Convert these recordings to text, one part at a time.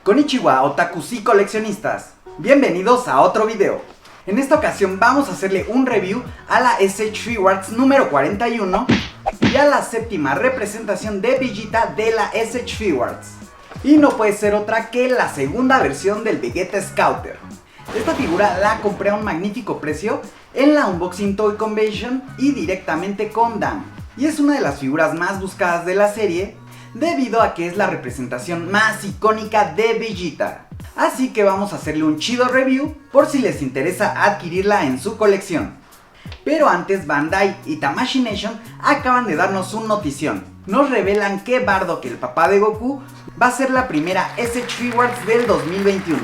Konnichiwa, otakus y coleccionistas. Bienvenidos a otro video. En esta ocasión vamos a hacerle un review a la SH Figuarts número 41 y a la séptima representación de Vegeta de la SH Figuarts. Y no puede ser otra que la segunda versión del Vegeta Scouter. Esta figura la compré a un magnífico precio en la Unboxing Toy Convention y directamente con DAM. Y es una de las figuras más buscadas de la serie debido a que es la representación más icónica de Vegeta. Así que vamos a hacerle un chido review por si les interesa adquirirla en su colección. Pero antes, Bandai y Tamashii Nation acaban de darnos un notición. Nos revelan que Bardock, el papá de Goku, va a ser la primera SH Figuarts del 2021.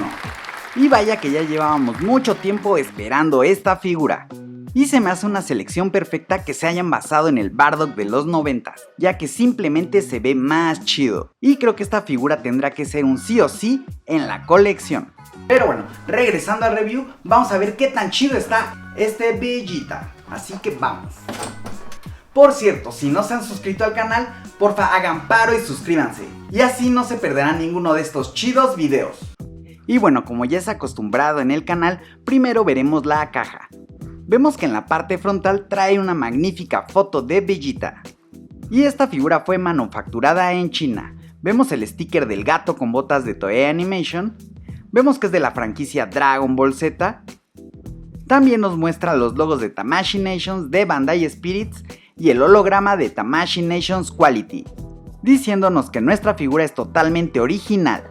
Y vaya que ya llevábamos mucho tiempo esperando esta figura. Y se me hace una selección perfecta que se hayan basado en el Bardock de los 90s, ya que simplemente se ve más chido. Y creo que esta figura tendrá que ser un sí o sí en la colección. Pero bueno, regresando al review, vamos a ver qué tan chido está este Vegeta. Así que vamos. Por cierto, si no se han suscrito al canal, porfa hagan paro y suscríbanse. Y así no se perderán ninguno de estos chidos videos. Y bueno, como ya es acostumbrado en el canal, primero veremos la caja. Vemos que en la parte frontal trae una magnífica foto de Vegeta. Y esta figura fue manufacturada en China. Vemos el sticker del gato con botas de Toei Animation. Vemos que es de la franquicia Dragon Ball Z. También nos muestra los logos de Tamashii Nations, de Bandai Spirits y el holograma de Tamashii Nations Quality, diciéndonos que nuestra figura es totalmente original.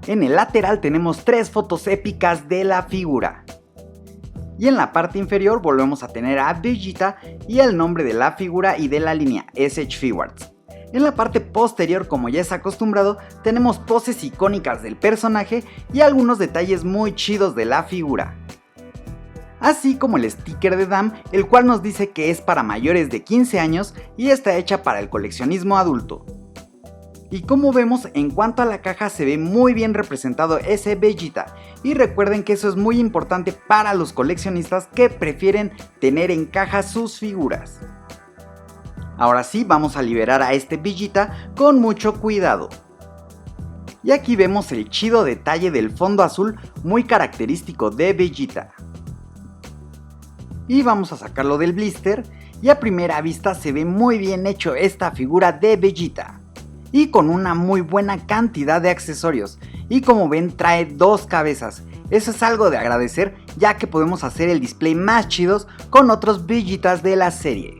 En el lateral tenemos 3 fotos épicas de la figura. Y en la parte inferior volvemos a tener a Vegeta y el nombre de la figura y de la línea SH Figuarts. En la parte posterior, como ya es acostumbrado, tenemos poses icónicas del personaje y algunos detalles muy chidos de la figura. Así como el sticker de DAM, el cual nos dice que es para mayores de 15 años y está hecha para el coleccionismo adulto. Y como vemos, en cuanto a la caja se ve muy bien representado ese Vegeta. Y recuerden que eso es muy importante para los coleccionistas que prefieren tener en caja sus figuras. Ahora sí, vamos a liberar a este Vegeta con mucho cuidado. Y aquí vemos el chido detalle del fondo azul muy característico de Vegeta. Y vamos a sacarlo del blister y a primera vista se ve muy bien hecho esta figura de Vegeta. Y con una muy buena cantidad de accesorios, y como ven trae 2 cabezas. Eso es algo de agradecer, ya que podemos hacer el display más chidos con otros Vegetas de la serie.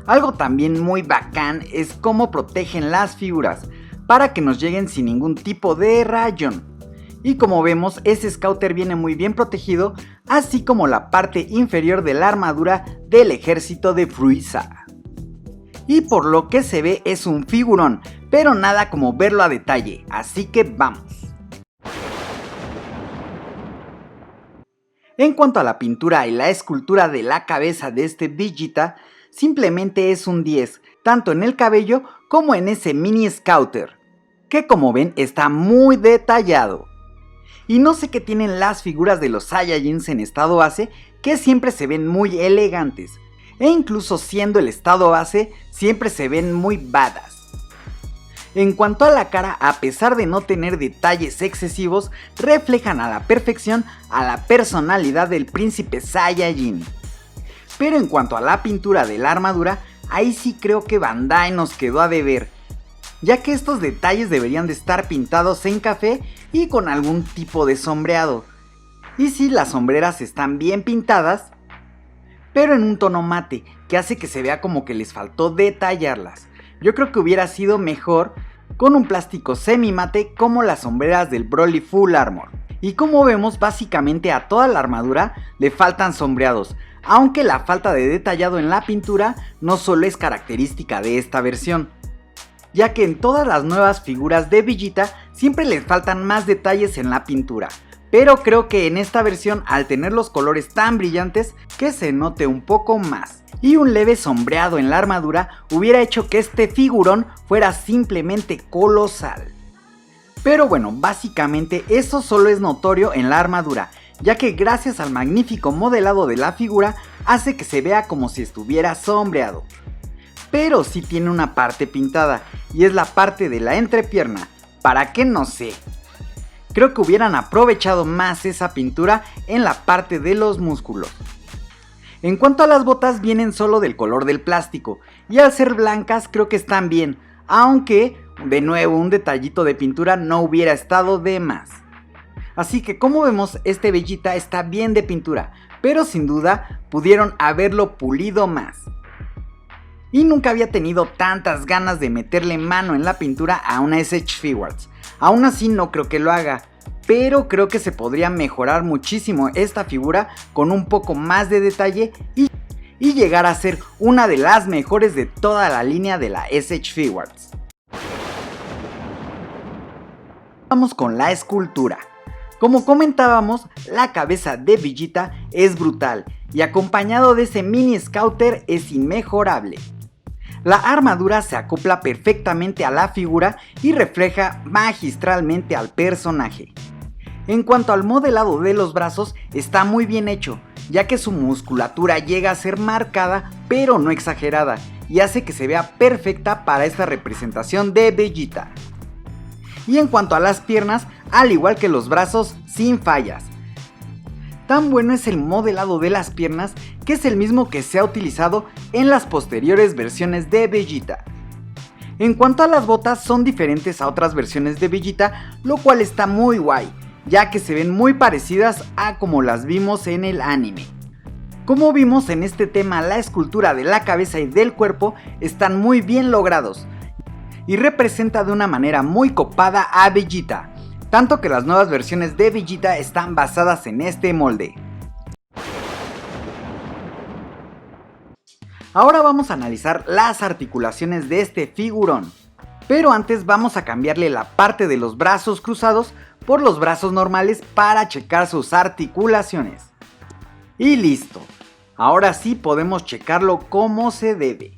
Algo también muy bacán es cómo protegen las figuras, para que nos lleguen sin ningún tipo de rayón. Y como vemos, ese Scouter viene muy bien protegido, así como la parte inferior de la armadura del ejército de Frieza. Y por lo que se ve es un figurón, pero nada como verlo a detalle, así que vamos. En cuanto a la pintura y la escultura de la cabeza de este Vegeta, simplemente es un 10, tanto en el cabello como en ese mini Scouter, que como ven está muy detallado. Y no sé qué tienen las figuras de los Saiyajins en estado base, que siempre se ven muy elegantes. E incluso siendo el estado base, siempre se ven muy badass. En cuanto a la cara, a pesar de no tener detalles excesivos, reflejan a la perfección a la personalidad del príncipe Saiyajin. Pero en cuanto a la pintura de la armadura, ahí sí creo que Bandai nos quedó a deber, ya que estos detalles deberían de estar pintados en café y con algún tipo de sombreado. Y sí, las sombreras están bien pintadas, pero en un tono mate, que hace que se vea como que les faltó detallarlas. Yo creo que hubiera sido mejor con un plástico semi mate como las sombreras del Broly Full Armor. Y como vemos, básicamente a toda la armadura le faltan sombreados, aunque la falta de detallado en la pintura no solo es característica de esta versión, ya que en todas las nuevas figuras de Vegeta siempre les faltan más detalles en la pintura. Pero creo que en esta versión, al tener los colores tan brillantes, que se note un poco más. Y un leve sombreado en la armadura hubiera hecho que este figurón fuera simplemente colosal. Pero bueno, básicamente eso solo es notorio en la armadura, ya que gracias al magnífico modelado de la figura hace que se vea como si estuviera sombreado. Pero sí tiene una parte pintada, y es la parte de la entrepierna. ¿Para qué? No sé. Creo que hubieran aprovechado más esa pintura en la parte de los músculos. En cuanto a las botas, vienen solo del color del plástico y al ser blancas creo que están bien, aunque de nuevo un detallito de pintura no hubiera estado de más. Así que como vemos, este Vegeta está bien de pintura, pero sin duda pudieron haberlo pulido más. Y nunca había tenido tantas ganas de meterle mano en la pintura a una SH Figuarts. Aún así no creo que lo haga, pero creo que se podría mejorar muchísimo esta figura con un poco más de detalle y llegar a ser una de las mejores de toda la línea de la SH Figuarts. Vamos con la escultura. Como comentábamos, la cabeza de Vegeta es brutal y acompañado de ese mini scouter es inmejorable. La armadura se acopla perfectamente a la figura y refleja magistralmente al personaje. En cuanto al modelado de los brazos, está muy bien hecho, ya que su musculatura llega a ser marcada pero no exagerada y hace que se vea perfecta para esta representación de Vegeta. Y en cuanto a las piernas, al igual que los brazos, sin fallas. Tan bueno es el modelado de las piernas que es el mismo que se ha utilizado en las posteriores versiones de Vegeta. En cuanto a las botas, son diferentes a otras versiones de Vegeta, lo cual está muy guay, ya que se ven muy parecidas a como las vimos en el anime. Como vimos en este tema, la escultura de la cabeza y del cuerpo están muy bien logrados y representa de una manera muy copada a Vegeta, tanto que las nuevas versiones de Vegeta están basadas en este molde. Ahora vamos a analizar las articulaciones de este figurón, pero antes vamos a cambiarle la parte de los brazos cruzados por los brazos normales para checar sus articulaciones. Y listo, ahora sí podemos checarlo como se debe.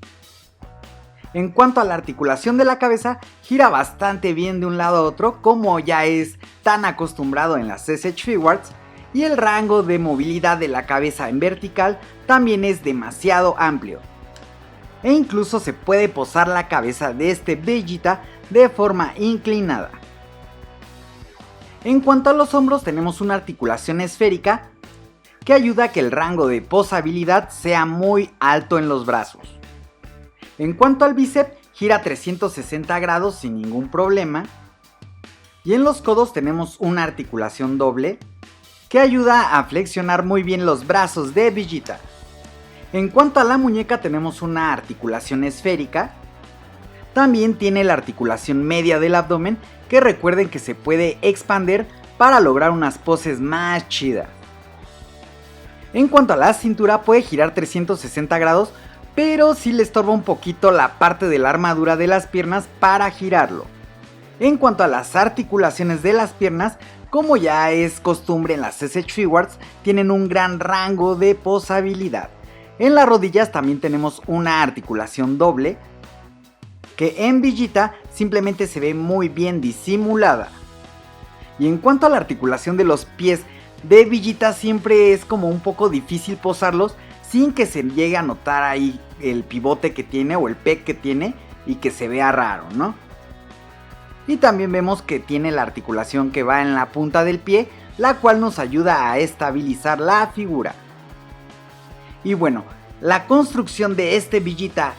En cuanto a la articulación de la cabeza, gira bastante bien de un lado a otro como ya es tan acostumbrado en las SH Figuarts, y el rango de movilidad de la cabeza en vertical también es demasiado amplio. E incluso se puede posar la cabeza de este Vegeta de forma inclinada. En cuanto a los hombros, tenemos una articulación esférica que ayuda a que el rango de posabilidad sea muy alto en los brazos. En cuanto al bíceps, gira 360 grados sin ningún problema. Y en los codos tenemos una articulación doble que ayuda a flexionar muy bien los brazos de Vegeta. En cuanto a la muñeca, tenemos una articulación esférica. También tiene la articulación media del abdomen, que recuerden que se puede expander para lograr unas poses más chidas. En cuanto a la cintura, puede girar 360 grados, pero sí le estorba un poquito la parte de la armadura de las piernas para girarlo. En cuanto a las articulaciones de las piernas, como ya es costumbre en las SH Figuarts, tienen un gran rango de posabilidad. En las rodillas también tenemos una articulación doble, que en Vegeta simplemente se ve muy bien disimulada. Y en cuanto a la articulación de los pies de Vegeta, siempre es como un poco difícil posarlos sin que se llegue a notar ahí el pivote que tiene o el pec que tiene y que se vea raro, ¿no? Y también vemos que tiene la articulación que va en la punta del pie, la cual nos ayuda a estabilizar la figura. Y bueno, la construcción de este Vegeta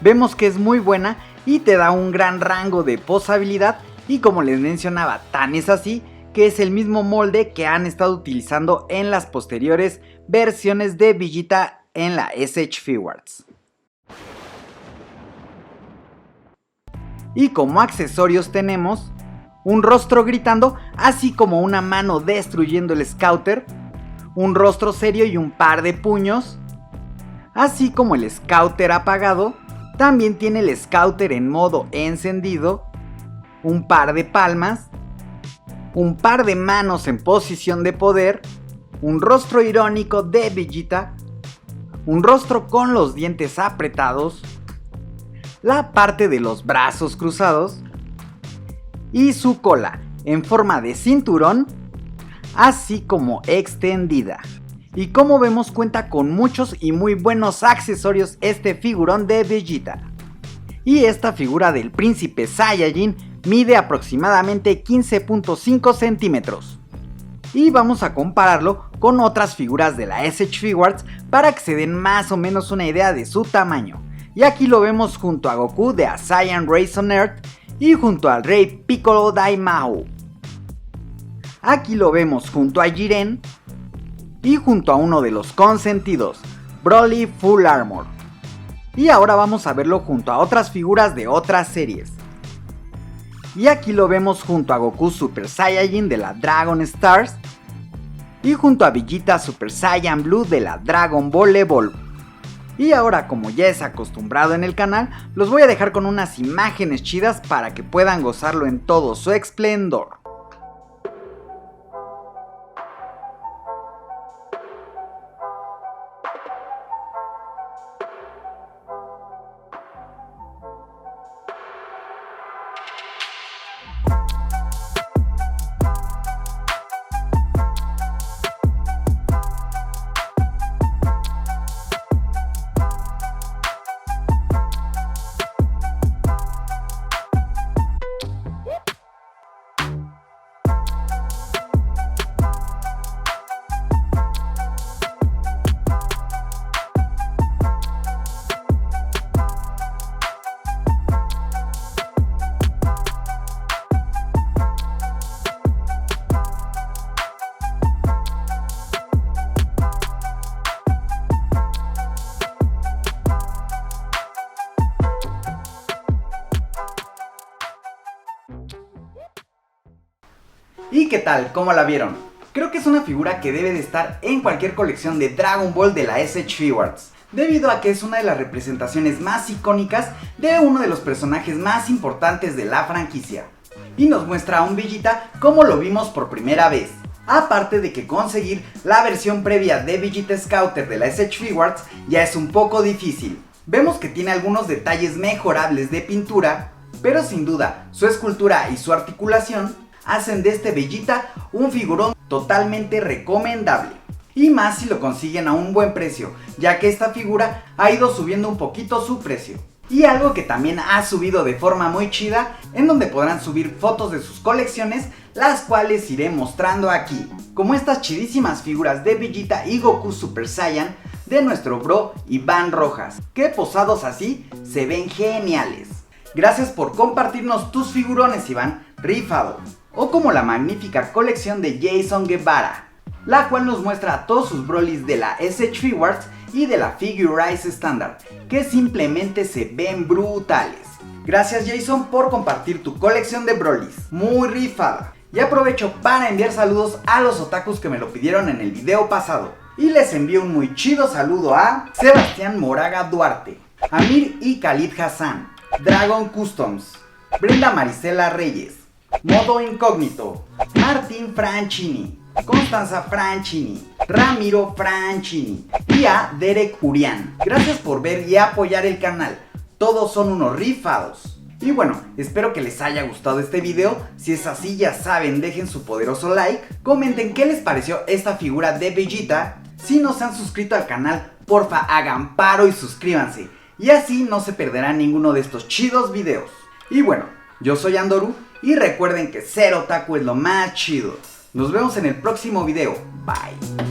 vemos que es muy buena y te da un gran rango de posabilidad, y como les mencionaba, tan es así que es el mismo molde que han estado utilizando en las posteriores versiones de Vegeta en la SH Figuarts. Y como accesorios tenemos un rostro gritando, así como una mano destruyendo el Scouter, un rostro serio y un par de puños, así como el Scouter apagado. También tiene el Scouter en modo encendido, un par de palmas, un par de manos en posición de poder, un rostro irónico de Vegeta, un rostro con los dientes apretados, la parte de los brazos cruzados y su cola en forma de cinturón, así como extendida. Y como vemos, cuenta con muchos y muy buenos accesorios este figurón de Vegeta. Y esta figura del príncipe Saiyajin mide aproximadamente 15.5 centímetros. Y vamos a compararlo con otras figuras de la SH Figuarts para que se den más o menos una idea de su tamaño. Y aquí lo vemos junto a Goku de A Saiyan Raised on Earth y junto al Rey Piccolo Daimao. Aquí lo vemos junto a Jiren y junto a uno de los consentidos, Broly Full Armor. Y ahora vamos a verlo junto a otras figuras de otras series. Y aquí lo vemos junto a Goku Super Saiyajin de la Dragon Stars y junto a Vegeta Super Saiyan Blue de la Dragon Ball Evolve. Y ahora, como ya es acostumbrado en el canal, los voy a dejar con unas imágenes chidas para que puedan gozarlo en todo su esplendor. ¿Y qué tal? ¿Cómo la vieron? Creo que es una figura que debe de estar en cualquier colección de Dragon Ball de la SH Figuarts, debido a que es una de las representaciones más icónicas de uno de los personajes más importantes de la franquicia. Y nos muestra a un Vegeta como lo vimos por primera vez. Aparte de que conseguir la versión previa de Vegeta Scouter de la SH Figuarts ya es un poco difícil. Vemos que tiene algunos detalles mejorables de pintura, pero sin duda su escultura y su articulación hacen de este Vegeta un figurón totalmente recomendable. Y más si lo consiguen a un buen precio, ya que esta figura ha ido subiendo un poquito su precio. Y algo que también ha subido de forma muy chida, en donde podrán subir fotos de sus colecciones, las cuales iré mostrando aquí, como estas chidísimas figuras de Vegeta y Goku Super Saiyan de nuestro bro Iván Rojas, que posados así se ven geniales. Gracias por compartirnos tus figurones, Iván, rifado. O como la magnífica colección de Jason Guevara, la cual nos muestra a todos sus Brolys de la SH Figuarts y de la Figurize Standard, que simplemente se ven brutales. Gracias, Jason, por compartir tu colección de Brolys, muy rifada. Y aprovecho para enviar saludos a los otakus que me lo pidieron en el video pasado. Y les envío un muy chido saludo a Sebastián Moraga Duarte, Amir y Khalid Hassan, Dragon Customs, Brenda Marisela Reyes, Modo Incógnito, Martín Franchini, Constanza Franchini, Ramiro Franchini y a Derek Urián. Gracias por ver y apoyar el canal, todos son unos rifados. Y bueno, espero que les haya gustado este video. Si es así, ya saben, dejen su poderoso like, comenten qué les pareció esta figura de Vegeta. Si no se han suscrito al canal, porfa hagan paro y suscríbanse, y así no se perderán ninguno de estos chidos videos. Y bueno, yo soy Andoru, y recuerden que ser otaku es lo más chido. Nos vemos en el próximo video. Bye.